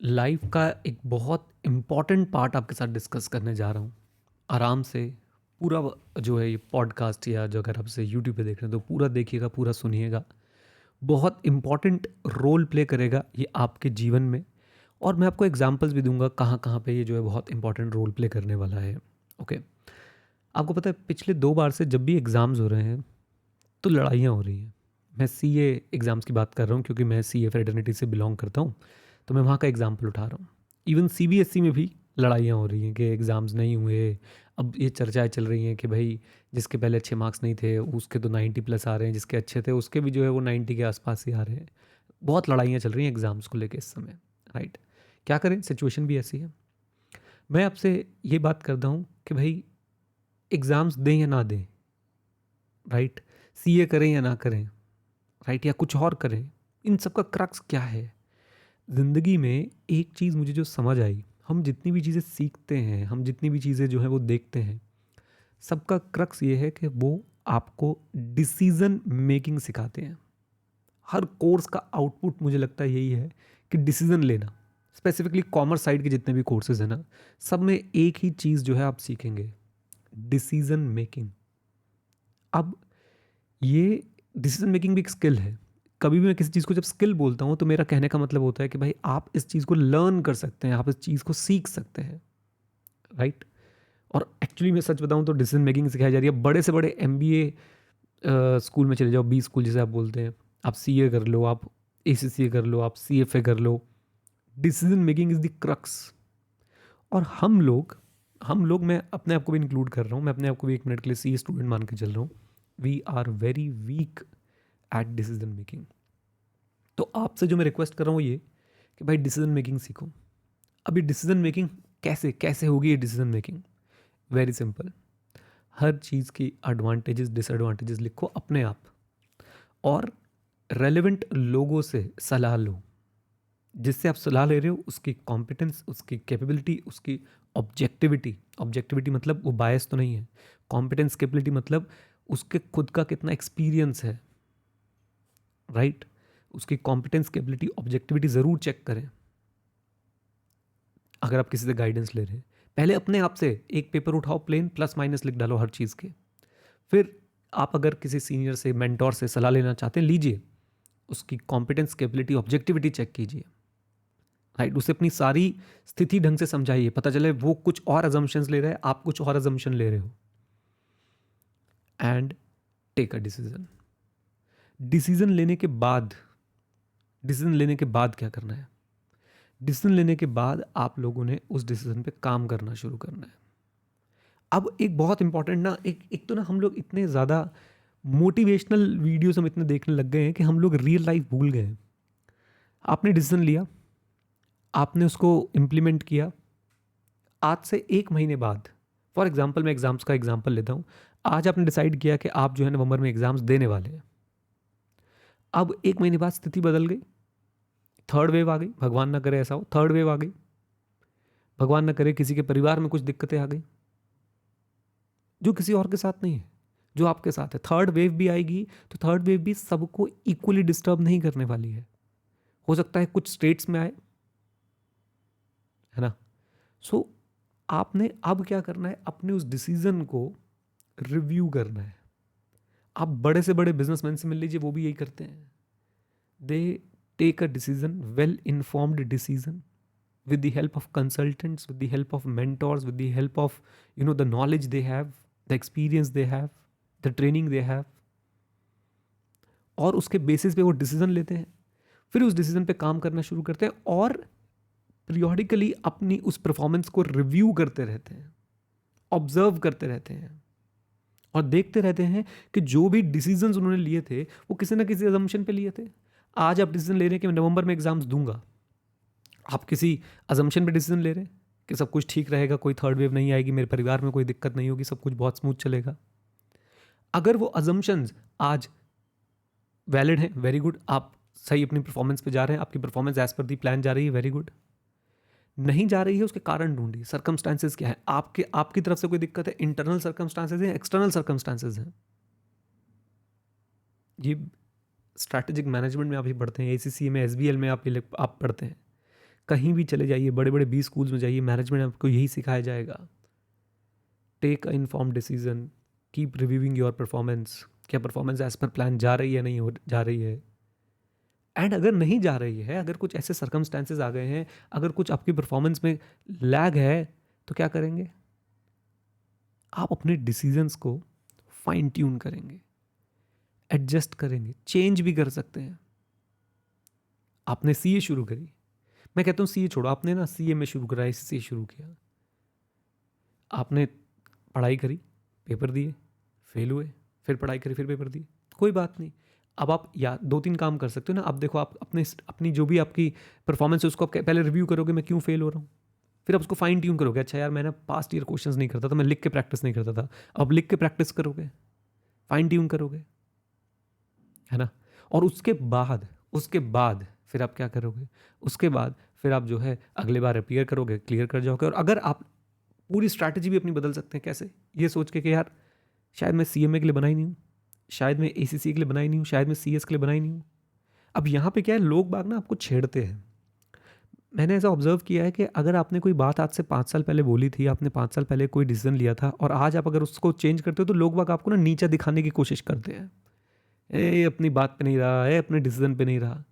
Life का एक बहुत इम्पॉर्टेंट पार्ट आपके साथ डिस्कस करने जा रहा हूँ। आराम से पूरा जो है ये पॉडकास्ट या जो अगर आप इसे यूट्यूब पे देख रहे हैं तो पूरा देखिएगा, पूरा सुनिएगा। बहुत इम्पॉर्टेंट रोल प्ले करेगा ये आपके जीवन में। और मैं आपको एग्जांपल्स भी दूंगा कहाँ कहाँ पे ये जो है बहुत इंपॉर्टेंट रोल प्ले करने वाला है। ओके। आपको पता है पिछले 2 बार से जब भी एग्ज़ाम्स हो रहे हैं तो लड़ाइयाँ हो रही हैं। मैं सीए एग्ज़ाम्स की बात कर रहा हूँ क्योंकि मैं सीए फ्रेटर्निटी से बिलोंग करता हूँ, तो मैं वहाँ का एग्ज़ाम्पल उठा रहा हूँ। इवन सीबीएसई में भी लड़ाइयाँ हो रही हैं कि एग्ज़ाम्स नहीं हुए। अब ये चर्चाएँ चल रही हैं कि भाई जिसके पहले अच्छे मार्क्स नहीं थे उसके तो 90 प्लस आ रहे हैं, जिसके अच्छे थे उसके भी जो है वो 90 के आसपास ही आ रहे हैं। बहुत लड़ाइयाँ चल रही हैं एग्ज़ाम्स को लेके इस समय, राइट? क्या करें, सिचुएशन भी ऐसी है। मैं आपसे ये बात करता हूँ कि भाई एग्ज़ाम्स दें या ना दें, राइट? सीए करें या ना करें, राइट, या कुछ और करें, इन सब का क्रक्स क्या है? ज़िंदगी में एक चीज़ मुझे जो समझ आई, हम जितनी भी चीज़ें सीखते हैं, हम जितनी भी चीज़ें जो हैं वो देखते हैं, सबका क्रक्स ये है कि वो आपको डिसीज़न मेकिंग सिखाते हैं। हर कोर्स का आउटपुट मुझे लगता है यही है कि डिसीज़न लेना। स्पेसिफिकली कॉमर्स साइड के जितने भी कोर्सेज़ हैं ना, सब में एक ही चीज़ जो है आप सीखेंगे, डिसीज़न मेकिंग। अब ये डिसीजन मेकिंग भी एक स्किल है। कभी भी मैं किसी चीज़ को जब स्किल बोलता हूँ तो मेरा कहने का मतलब होता है कि भाई आप इस चीज़ को लर्न कर सकते हैं, आप इस चीज़ को सीख सकते हैं, राइट? और एक्चुअली मैं सच बताऊँ तो डिसीजन मेकिंग सिखाई जा रही है। बड़े से बड़े एमबीए स्कूल में चले जाओ, बी स्कूल जिसे आप बोलते हैं। आप सीए कर लो, आप एसीसीए कर लो, आप सीएफए कर लो। Decision making is the crux. और हम लोग मैं अपने आप को भी इंक्लूड कर रहा हूँ, मैं अपने आप को भी 1 मिनट के लिए सी स्टूडेंट मान के चल रहा हूँ। We are very weak at decision making. तो आपसे जो मैं रिक्वेस्ट कर रहा हूँ वो ये कि भाई डिसीजन मेकिंग सीखो। अभी डिसीजन मेकिंग कैसे कैसे होगी ये डिसीजन मेकिंग? Very simple. हर चीज़ की एडवांटेजेस डिसएडवांटेजेस लिखो अपने आप, और रेलेवेंट लोगों से सलाह लो। जिससे आप सलाह ले रहे हो उसकी कॉम्पिटेंस, उसकी कैपेबिलिटी, उसकी ऑब्जेक्टिविटी। ऑब्जेक्टिविटी मतलब वो बायस तो नहीं है। कॉम्पिटेंस कैपेबिलिटी मतलब उसके खुद का कितना एक्सपीरियंस है, राइट? उसकी कॉम्पिटेंस कैपेबिलिटी ऑब्जेक्टिविटी ज़रूर चेक करें अगर आप किसी से गाइडेंस ले रहे हैं। पहले अपने आप से एक पेपर उठाओ, प्लेन प्लस माइनस लिख डालो हर चीज़ के। फिर आप अगर किसी सीनियर से, मेंटोर से सलाह लेना चाहते हैं, लीजिए। उसकी कॉम्पिटेंस कैपेबिलिटी ऑब्जेक्टिविटी चेक कीजिए, राइट? उसे अपनी सारी स्थिति ढंग से समझाइए, पता चले वो कुछ और अजम्पशंस ले रहे हैं, आप कुछ और अजम्पशन ले रहे हो। And take a decision. Decision लेने के बाद डिसीजन लेने के बाद क्या करना है? डिसीजन लेने के बाद आप लोगों ने उस डिसीजन पे काम करना शुरू करना है। अब एक बहुत इंपॉर्टेंट ना, एक एक तो ना हम लोग इतने ज़्यादा मोटिवेशनल वीडियोस हम इतने देखने लग गए हैं कि हम लोग रियल लाइफ भूल गए हैं। आपने डिसीजन लिया, आपने उसको इम्प्लीमेंट किया। आज से 1 महीने बाद, फॉर एग्जाम्पल मैं एग्जाम्स का एग्जाम्पल लेता हूँ। आज आपने डिसाइड किया कि आप जो है नवंबर में एग्जाम्स देने वाले हैं। अब 1 महीने बाद स्थिति बदल गई, थर्ड वेव आ गई, भगवान ना करे ऐसा हो, थर्ड वेव आ गई, भगवान ना करे किसी के परिवार में कुछ दिक्कतें आ गई जो किसी और के साथ नहीं है, जो आपके साथ है। थर्ड वेव भी आएगी तो थर्ड वेव भी सबको इक्वली डिस्टर्ब नहीं करने वाली है। हो सकता है कुछ स्टेट्स में आए, है ना? सो आपने अब क्या करना है, अपने उस डिसीजन को रिव्यू करना है। आप बड़े से बड़े बिजनेसमैन से मिल लीजिए, वो भी यही करते हैं। They take a decision, well informed decision, with the help of consultants, with the help of mentors, with the help of the knowledge they have, the experience they have, the training they have, और उसके basis पे वो decision लेते हैं। फिर उस decision पे काम करना शुरू करते हैं और पीरियोडिकली अपनी उस परफॉर्मेंस को रिव्यू करते रहते हैं, ऑब्जर्व करते रहते हैं और देखते रहते हैं कि जो भी डिसीजंस उन्होंने लिए थे वो किसी ना किसी अजम्पशन पे लिए थे। आज आप डिसीजन ले रहे हैं कि मैं नवंबर में एग्जाम्स दूंगा, आप किसी अजम्पशन पे डिसीजन ले रहे हैं कि सब कुछ ठीक रहेगा, कोई थर्ड वेव नहीं आएगी, मेरे परिवार में कोई दिक्कत नहीं होगी, सब कुछ बहुत स्मूथ चलेगा। अगर वो अजम्पशंस आज वैलिड हैं, वेरी गुड, आप सही अपनी परफॉर्मेंस पे जा रहे हैं, आपकी परफॉर्मेंस एज पर दी प्लान जा रही है, वेरी गुड। नहीं जा रही है, उसके कारण ढूंढिए, सर्कमस्टांसेस क्या है, आपकी तरफ से कोई दिक्कत है, इंटरनल सर्कमस्टांसेस हैं, एक्सटर्नल सर्कमस्टांसेस हैं। ये स्ट्रैटेजिक मैनेजमेंट में आप ही पढ़ते हैं, एसीसी में, एसबीएल में आप पढ़ते हैं कहीं भी चले जाइए, बड़े बड़े बी स्कूल्स में जाइए, मैनेजमेंट में आपको यही सिखाया जाएगा। Take a inform decision, keep reviewing your performance, क्या परफॉर्मेंस एज पर प्लान जा रही है, नहीं हो जा रही है। एंड अगर नहीं जा रही है, अगर कुछ ऐसे सर्कमस्टांसेस आ गए हैं, अगर कुछ आपकी परफॉर्मेंस में लैग है, तो क्या करेंगे आप? अपने डिसीजंस को फाइन ट्यून करेंगे, एडजस्ट करेंगे, चेंज भी कर सकते हैं। आपने सीए शुरू करी, मैं कहता हूँ सीए छोड़ो, आपने ना सीए में शुरू करा, सीए शुरू किया, आपने पढ़ाई करी, पेपर दिए, फेल हुए, फिर पढ़ाई करी, फिर पेपर दिए, कोई बात नहीं। अब आप या 2-3 काम कर सकते हो ना। अब देखो, आप अपनी जो भी आपकी परफॉर्मेंस है उसको आप पहले रिव्यू करोगे, मैं क्यों फेल हो रहा हूँ। फिर आप उसको फाइन ट्यून करोगे, अच्छा यार मैं ना पास्ट ईयर क्वेश्चंस नहीं करता था, मैं लिख के प्रैक्टिस नहीं करता था। अब लिख के प्रैक्टिस करोगे, फाइन ट्यून करोगे, है ना। और उसके बाद फिर आप क्या करोगे? उसके बाद फिर आप जो है अगले बार अपीयर करोगे, क्लियर कर जाओगे। और अगर आप पूरी स्ट्रैटेजी भी अपनी बदल सकते हैं, कैसे? ये सोच के कि यार शायद मैं सीएमए के लिए बना ही नहीं हूँ, शायद मैं एसीसी के लिए बना ही नहीं हूँ, शायद मैं सीएस के लिए बना ही नहीं हूँ। अब यहाँ पे क्या है, लोग बाग ना आपको छेड़ते हैं। मैंने ऐसा ऑब्जर्व किया है कि अगर आपने कोई बात आज से 5 साल पहले बोली थी, आपने 5 साल पहले कोई डिसीजन लिया था, और आज आप अगर उसको चेंज करते हो, तो लोग बाग आपको ना नीचा दिखाने की कोशिश करते हैं। अपनी बात पे नहीं रहा है, अपने डिसीजन पे नहीं रहा।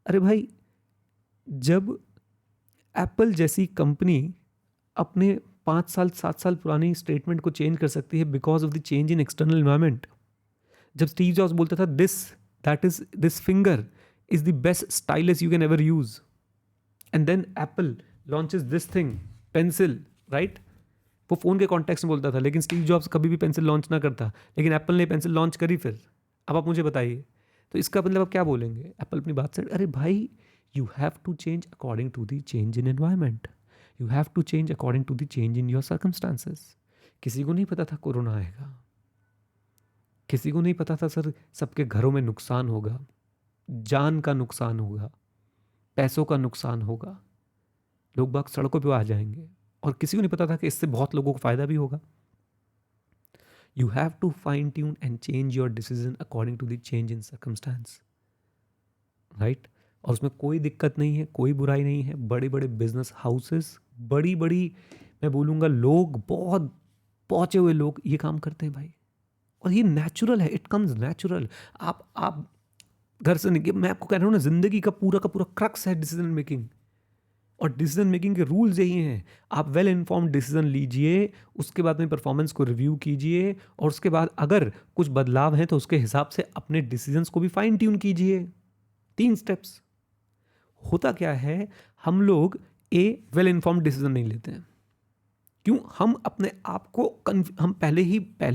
अरे भाई, जब एप्पल जैसी कंपनी अपने 5 साल 7 साल पुरानी स्टेटमेंट को चेंज कर सकती है because of the change in external environment. जब स्टीव जॉब्स बोलता था this finger is the best stylus you can ever use, and then Apple launches this thing, pencil, right. वो फोन के कॉन्टेक्स्ट में बोलता था, लेकिन स्टीव जॉब्स कभी भी पेंसिल लॉन्च ना करता, लेकिन एप्पल ने पेंसिल लॉन्च करी फिर। अब आप मुझे बताइए, तो इसका मतलब आप क्या बोलेंगे? एप्पल अपनी बात से, अरे भाई, you have to change according to the change in environment, you have to change according to the change in your circumstances. किसी को नहीं पता था कोरोना आएगा, किसी को नहीं पता था सर सबके घरों में नुकसान होगा, जान का नुकसान होगा, पैसों का नुकसान होगा, लोग बाग सड़कों पे आ जाएंगे, और किसी को नहीं पता था कि इससे बहुत लोगों को फायदा भी होगा। You have to fine tune and change your decision according to the change in circumstance, right? और उसमें कोई दिक्कत नहीं है, कोई बुराई नहीं है। बड़े बड़े बिजनेस हाउसेस, बड़ी बड़ी, मैं बोलूँगा लोग, बहुत पहुँचे हुए लोग ये काम करते हैं भाई। और ये नेचुरल है, इट कम्स नेचुरल। आप घर से निकल, मैं आपको कह रहा हूँ ना, जिंदगी का पूरा क्रक्स है डिसीजन मेकिंग। और डिसीजन मेकिंग के रूल्स यही हैं, आप वेल इन्फॉर्म्ड डिसीजन लीजिए, उसके बाद में परफॉर्मेंस को रिव्यू कीजिए, और उसके बाद अगर कुछ बदलाव हैं तो उसके हिसाब से अपने डिसीजंस को भी फाइन ट्यून कीजिए। 3 स्टेप्स। होता क्या है, हम लोग वेल इन्फॉर्म्ड डिसीजन नहीं लेते हैं। क्यों? हम अपने आप को हम पहले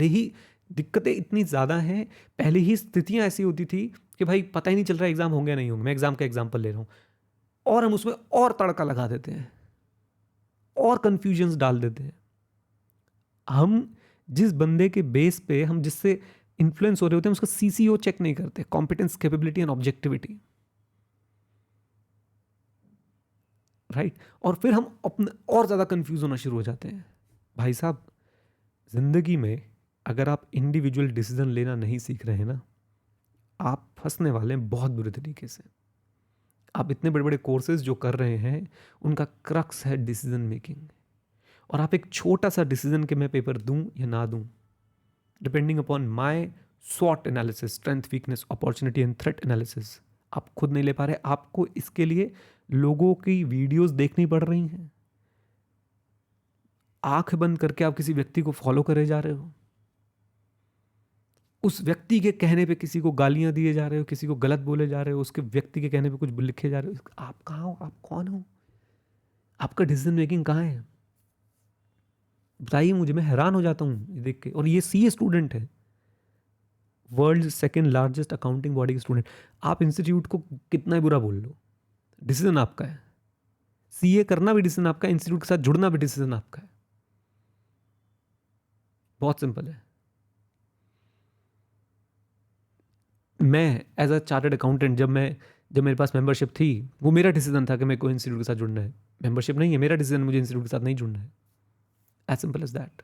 ही दिक्कतें इतनी ज़्यादा हैं, पहले ही स्थितियां ऐसी होती थी कि भाई पता ही नहीं चल रहा एग्जाम होंगे या नहीं होंगे। मैं एग्जाम का एग्जाम्पल ले रहा हूँ, और हम उसमें और तड़का लगा देते हैं और कंफ्यूजन्स डाल देते हैं। हम जिस बंदे के बेस पे, हम जिससे इन्फ्लुएंस हो रहे होते हैं, उसका सीसीओ चेक नहीं करते, competence, capability and objectivity, right. और फिर हम अपने और ज़्यादा कंफ्यूज होना शुरू हो जाते हैं। भाई साहब, जिंदगी में अगर आप इंडिविजुअल डिसीजन लेना नहीं सीख रहे हैं ना, आप फंसने वाले हैं बहुत बुरे तरीके से। आप इतने बड़े बड़े कोर्सेज जो कर रहे हैं, उनका क्रक्स है डिसीजन मेकिंग। और आप एक छोटा सा डिसीजन के मैं पेपर दूं या ना दूं, डिपेंडिंग अपॉन माय स्वॉट analysis, strength, weakness, opportunity and threat analysis, आप खुद नहीं ले पा रहे। आपको इसके लिए लोगों की वीडियोस देखनी पड़ रही हैं, आंख बंद करके आप किसी व्यक्ति को फॉलो करे जा रहे हो, उस व्यक्ति के कहने पे किसी को गालियां दिए जा रहे हो, किसी को गलत बोले जा रहे हो, उसके व्यक्ति के कहने पे कुछ लिखे जा रहे हो। आप कहाँ हो? आप कौन हो? आपका डिसीजन मेकिंग कहाँ है? बताइए मुझे, मैं हैरान हो जाता हूँ ये देख के। और ये सीए स्टूडेंट है, world second largest accounting body के स्टूडेंट। आप इंस्टीट्यूट को कितना ही बुरा बोल लो, डिसीजन आपका है। सीए करना भी डिसीजन आपका है, इंस्टीट्यूट के साथ जुड़ना भी डिसीजन आपका है। बहुत सिंपल है। मैं एज अ चार्टर्ड अकाउंटेंट, जब मेरे पास मेंबरशिप थी, वो मेरा डिसीजन था कि मेरे को इंस्टीट्यूट के साथ जुड़ना है। मेंबरशिप नहीं है, मेरा डिसीजन, मुझे इंस्टीट्यूट के साथ नहीं जुड़ना है। As simple as that,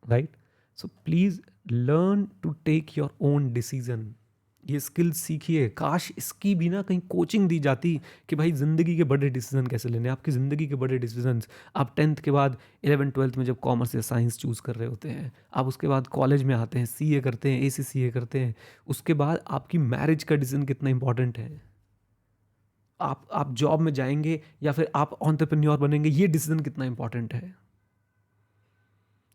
right. So please learn to take your own decision. ये स्किल सीखिए। काश इसकी भी ना कहीं कोचिंग दी जाती कि भाई ज़िंदगी के बड़े डिसीजन कैसे लेने हैं, आपकी ज़िंदगी के बड़े डिसीजंस। आप 10th के बाद 11th-12th में जब कॉमर्स या साइंस चूज़ कर रहे होते हैं, आप उसके बाद कॉलेज में आते हैं, सीए करते हैं, एसीसीए करते हैं, उसके बाद आपकी मैरिज का डिसीजन कितना इंपॉर्टेंट है, आप जॉब में जाएंगे या फिर आप एंटरप्रेन्योर बनेंगे, ये डिसीजन कितना इंपॉर्टेंट है।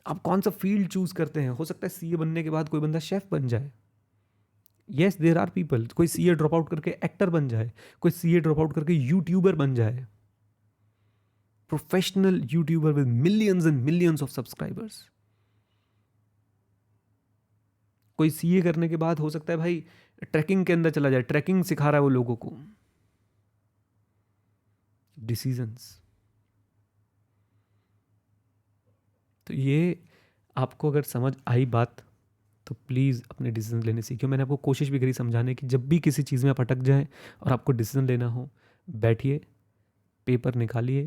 आप कौन सा फील्ड चूज करते हैं, हो सकता है सीए बनने के बाद कोई बंदा शेफ बन जाए। यस, देयर आर पीपल, कोई सीए ड्रॉप आउट करके एक्टर बन जाए, कोई सीए ड्रॉप आउट करके यूट्यूबर बन जाए, professional YouTuber with millions and millions of subscribers. कोई सीए करने के बाद हो सकता है भाई ट्रैकिंग के अंदर चला जाए, ट्रैकिंग सिखा रहा है वो लोगों को। डिसीजंस, तो ये आपको अगर समझ आई बात तो प्लीज़ अपने डिसीजन लेने सीखिए। मैंने आपको कोशिश भी करी समझाने की, जब भी किसी चीज़ में आप अटक जाएं और आपको डिसीजन लेना हो, बैठिए, पेपर निकालिए,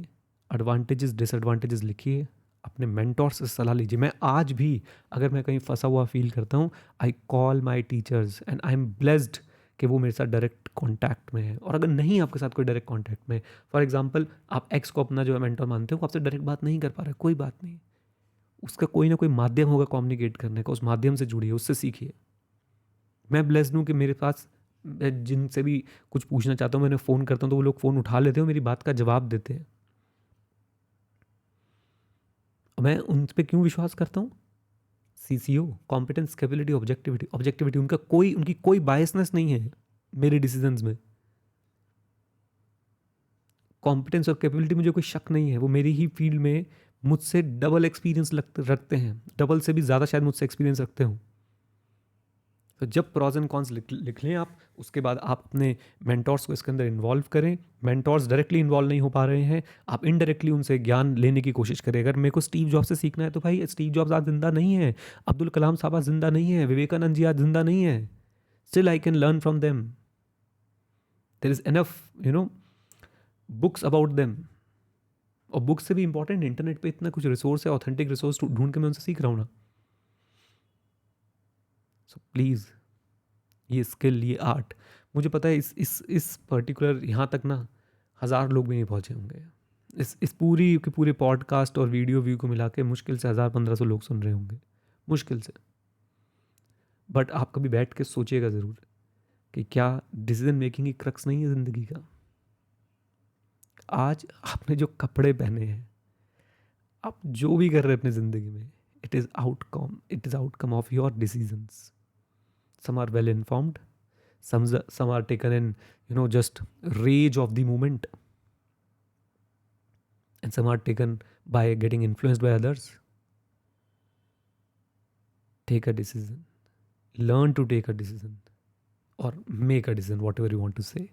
एडवांटेजेस डिसएडवांटेजेस लिखिए, अपने मेंटोर से सलाह लीजिए। मैं आज भी अगर मैं कहीं फंसा हुआ फील करता हूँ, I call my teachers and I am blessed कि वो मेरे साथ डायरेक्ट कॉन्टैक्ट में है। और अगर नहीं आपके साथ कोई डायरेक्ट कॉन्टैक्ट में, फॉर एग्जाम्पल आप एक्स को अपना जो है मेंटोर मानते हो, वो आपसे डायरेक्ट बात नहीं कर पा रहा है, कोई बात नहीं, उसका कोई ना कोई माध्यम होगा कम्युनिकेट करने का, उस माध्यम से जुड़िए, उससे सीखिए। मैं ब्लेस्ड हूँ कि मेरे पास, मैं जिनसे भी कुछ पूछना चाहता हूँ, मैंने फ़ोन करता हूँ तो वो लोग फ़ोन उठा लेते हैं, मेरी बात का जवाब देते हैं। मैं उन पे क्यों विश्वास करता हूँ? CCO, competence, capability, objectivity. Objectivity, उनकी कोई बायसनेस नहीं है मेरे डिसीजंस में। कॉम्पिटेंस और कैपेबिलिटी, मुझे कोई शक नहीं है, वो मेरी ही फील्ड में मुझसे डबल एक्सपीरियंस रखते हैं, डबल से भी ज़्यादा शायद मुझसे एक्सपीरियंस रखते हो। तो जब प्रॉज एंड कॉन्स लिख लें आप, उसके बाद आप अपने मेंटोर्स को इसके अंदर इन्वॉल्व करें। मेंटोर्स डायरेक्टली इन्वॉल्व नहीं हो पा रहे हैं, आप इनडायरेक्टली उनसे ज्ञान लेने की कोशिश करें। अगर मेरे को स्टीव जॉब से सीखना है तो भाई स्टीव जॉब्स आज जिंदा नहीं है, अब्दुल कलाम साहब आज जिंदा नहीं है, विवेकानंद जी आज जिंदा नहीं है, still I can learn from them. There is enough books about them. और बुक्स से भी इंपॉर्टेंट, इंटरनेट पे इतना कुछ रिसोर्स है, ऑथेंटिक रिसोर्स ढूंढ के मैं उनसे सीख रहा हूँ ना। सो प्लीज़, ये स्किल, ये आर्ट, मुझे पता है इस पर्टिकुलर यहाँ तक ना 1000 लोग भी नहीं पहुँचे होंगे। इस पूरी के पूरे पॉडकास्ट और वीडियो व्यू को मिला के मुश्किल से 1000-1500 लोग सुन रहे होंगे, मुश्किल से। बट आप कभी बैठ के सोचिएगा ज़रूर कि क्या डिसीजन मेकिंग की क्रक्स नहीं है ज़िंदगी का। आज आपने जो कपड़े पहने हैं, आप जो भी कर रहे हैं अपनी ज़िंदगी में, it is outcome of your decisions. Some are well informed, some are taken in just rage of the moment, and some are taken by getting influenced by others. Take a decision, learn to take a decision, or make a decision, whatever you want to say,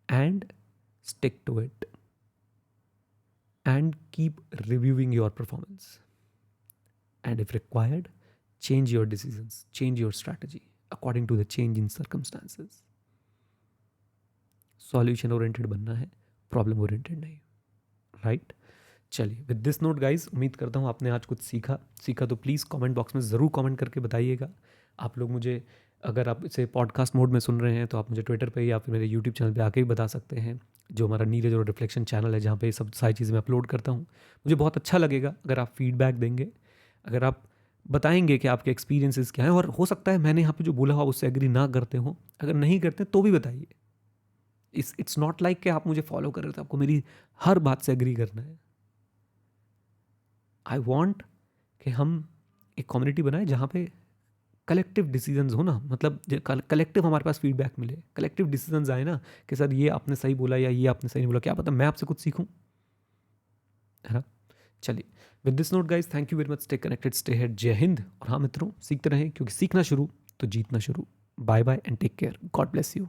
and stick to it, and keep reviewing your performance, and if required, change your decisions, change your strategy according to the change in circumstances. Solution oriented बनना है, problem oriented नहीं, right? चलिए, with this note guys, उम्मीद करता हूँ आपने आज कुछ सीखा तो प्लीज़ कमेंट बॉक्स में ज़रूर कमेंट करके बताइएगा। आप लोग मुझे, अगर आप इसे पॉडकास्ट मोड में सुन रहे हैं तो आप मुझे ट्विटर पे या फिर मेरे यूट्यूब चैनल पे आके भी बता सकते हैं, जो हमारा नीरज और रिफ्लेक्शन चैनल है, जहाँ पे सब सारी चीज़ें मैं अपलोड करता हूँ। मुझे बहुत अच्छा लगेगा अगर आप फीडबैक देंगे, अगर आप बताएंगे कि आपके एक्सपीरियंसेस क्या हैं, और हो सकता है मैंने यहाँ पे जो बोला हो उससे एग्री ना करते हो, अगर नहीं करते तो भी बताइए। इट्स नॉट लाइक कि आप मुझे फॉलो कर रहे थे, आपको मेरी हर बात से एग्री करना है। आई वॉन्ट कि हम एक कम्युनिटी बनाए जहाँ पे कलेक्टिव डिसीजंस हो ना, मतलब कलेक्टिव हमारे पास फीडबैक मिले, कलेक्टिव डिसीजंस आए ना कि सर ये आपने सही बोला या ये आपने सही नहीं बोला, क्या पता मैं आपसे कुछ सीखूं, है ना? चलिए, with this note guys, thank you very much, stay connected, stay head, जय हिंद। और हाँ मित्रों, सीखते रहें, क्योंकि सीखना शुरू तो जीतना शुरू। Bye bye and take care, God bless you.